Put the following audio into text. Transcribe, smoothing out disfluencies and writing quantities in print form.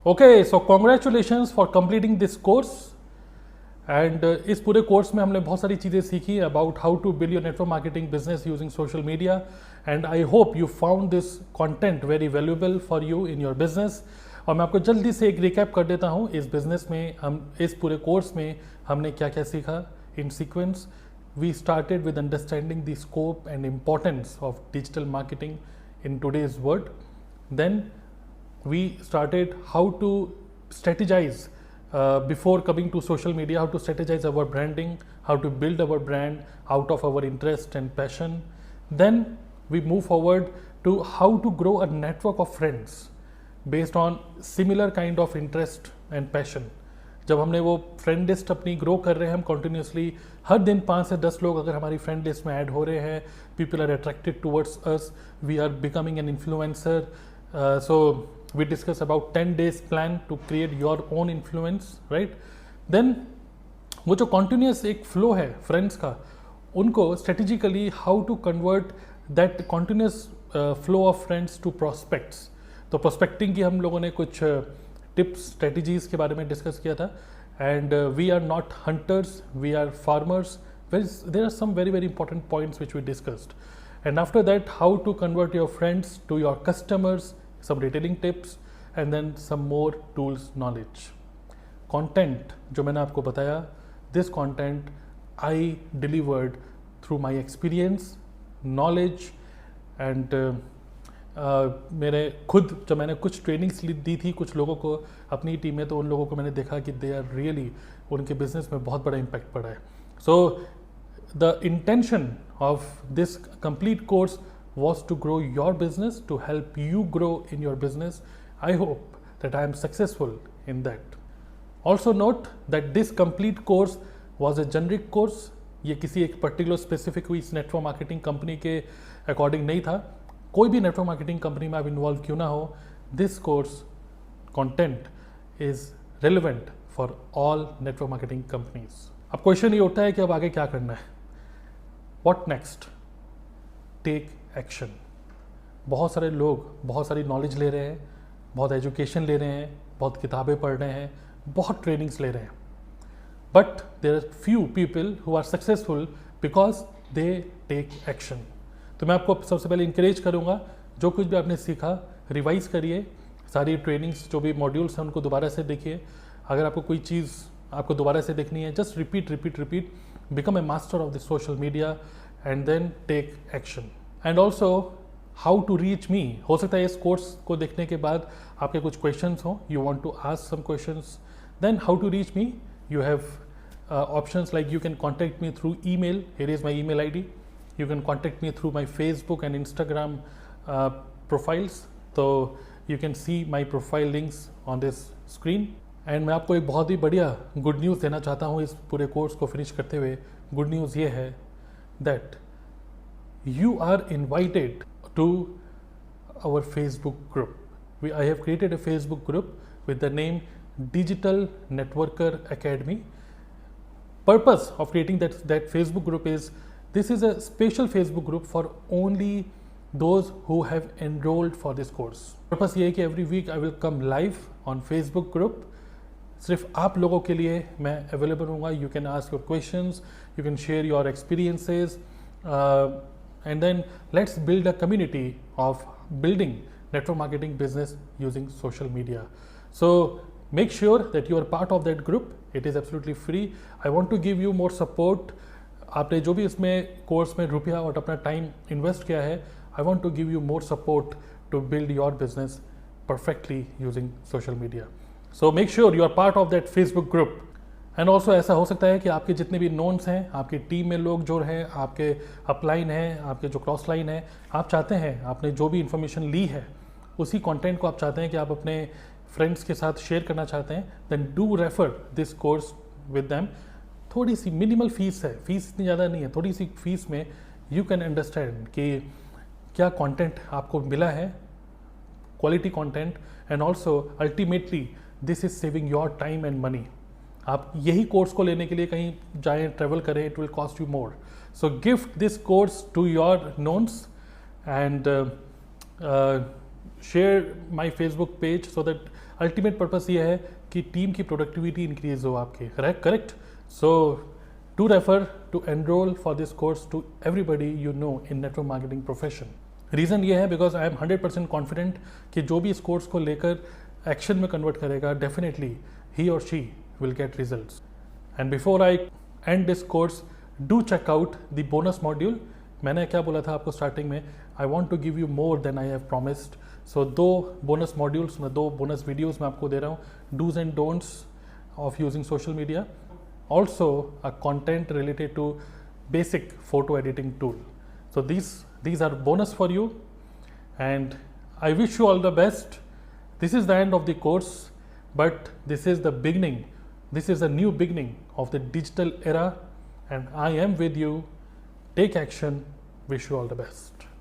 Okay, so congratulations for completing this course and इस पूरे course में हमने बहुत सारी चीज़ें सीखी about how to build your network marketing business using social media and I hope you found this content very valuable for you in your business. और मैं आपको जल्दी से एक रिकैप कर देता हूँ इस बिजनेस में हम इस पूरे कोर्स में हमने क्या क्या सीखा इन sequence. We started with understanding the scope and importance of digital marketing in today's world. Then we started how to strategize before coming to social media, how to strategize our branding, how to build our brand out of our interest and passion. Then we move forward to how to grow a network of friends based on similar kind of interest and passion. जब हमने वो friend list अपनी grow कर रहे हैं हम continuously, हर दिन 5 से 10 लोग अगर हमारी फ्रेंड लिस्ट में ऐड हो रहे हैं, people are attracted towards us, we are becoming an influencer. So we discuss about 10 days plan to create your own influence, right. Then वो जो कॉन्टिन्यूस एक फ्लो है फ्रेंड्स का, उनको strategically how to convert that continuous flow of friends to prospects. तो prospecting की हम लोगों ने कुछ टिप्स स्ट्रेटजीज के बारे में डिस्कस किया था. And we are not hunters, we are farmers. There are some very very important points which we discussed. And after that how to convert your friends to your customers, some retailing tips and then some more tools knowledge. Content जो मैंने आपको बताया, this content I delivered through my experience, knowledge and मेरे खुद जब मैंने कुछ trainings दी थी कुछ लोगों को अपनी टीम में, तो उन लोगों को मैंने देखा कि दे आर रियली, उनके बिजनेस में बहुत बड़ा इम्पैक्ट पड़ा है. So the intention of this complete course was to grow your business, to help you grow in your business. I hope that I am successful in that. Also note that this complete course was a generic course. ये किसी एक particular specific हुई network marketing company के according नहीं था. कोई भी network marketing company में आप इन्वॉल्व क्यों ना हो, this course content is relevant for all network marketing companies. अब क्वेश्चन ये उठता है कि अब आगे क्या करना है, व्हाट नेक्स्ट. Take action. बहुत सारे लोग बहुत सारी नॉलेज ले रहे हैं, बहुत एजुकेशन ले रहे हैं, बहुत किताबें पढ़ रहे हैं, बहुत ट्रेनिंग्स ले रहे हैं, but there are few people who are successful because they take action. तो मैं आपको सबसे पहले इंकरेज करूंगा, जो कुछ भी आपने सीखा रिवाइज करिए, सारी ट्रेनिंग्स जो भी मॉड्यूल्स हैं उनको दोबारा से देखिए. अगर आपको कोई चीज़ आपको दोबारा से देखनी है, just repeat repeat repeat. Become a master of the social media and then take action. And also how to reach me. हो सकता है इस कोर्स को देखने के बाद आपके कुछ क्वेश्चंस हों, you want to ask some questions. Then how to reach me, you have options like you can contact me through email. Here is my email ID. You can contact me through my Facebook and Instagram profiles. So you can see my profile links on this screen. And मैं आपको एक बहुत ही बढ़िया good news देना चाहता हूँ इस पूरे कोर्स को फिनिश करते हुए. गुड न्यूज़ ये है that you are invited to our Facebook group. I have created a Facebook group with the name Digital Networker Academy. Purpose of creating that Facebook group is, this is a special Facebook group for only those who have enrolled for this course. Purpose ये है कि every week I will come live on Facebook group. सिर्फ आप लोगों के लिए मैं available हूँगा. You can ask your questions, you can share your experiences, and then let's build a community of building network marketing business using social media. So make sure that you are part of that group. It is absolutely free. I want to give you more support. आपने जो भी इसमें course में रुपया और अपना time invest किया है, I want to give you more support to build your business perfectly using social media. So make sure you are part of that Facebook group. And also ऐसा हो सकता है कि आपके जितने भी नोन्स हैं, आपकी टीम में लोग जो हैं, आपके अपलाइन हैं, आपके जो क्रॉस लाइन है, आप चाहते हैं आपने जो भी इंफॉर्मेशन ली है उसी कंटेंट को आप चाहते हैं कि आप अपने फ्रेंड्स के साथ शेयर करना चाहते हैं, then do refer this course with them. थोड़ी सी मिनिमल फीस है, फीस इतनी ज़्यादा नहीं है, थोड़ी सी फीस में यू कैन अंडरस्टैंड कि क्या कंटेंट आपको मिला है, quality content, and also ultimately this is saving your time and money. आप यही कोर्स को लेने के लिए कहीं जाएं, ट्रेवल करें, it will cost you more. So gift this course to your knowns and share my Facebook page so that ultimate purpose ये है कि टीम की प्रोडक्टिविटी इंक्रीज हो आपकी, correct. So to refer to enrol for this course to everybody you know in network marketing profession. Reason ये है because I am 100% confident कि जो भी इस कोर्स को लेकर एक्शन में कन्वर्ट करेगा, डेफिनेटली ही और she will get results. And before I end this course, do check out the bonus module. मैंने क्या बोला था आपको स्टार्टिंग में, I want to give you more than I have promised. So 2 bonus modules में 2 bonus videos मैं आपको दे रहा हूँ, dos and don'ts of using social media. Also a content related to basic photo editing tool. So these are bonus for you, and I wish you all the best. This is the end of the course, but this is the beginning. This is a new beginning of the digital era, and I am with you. Take action. Wish you all the best.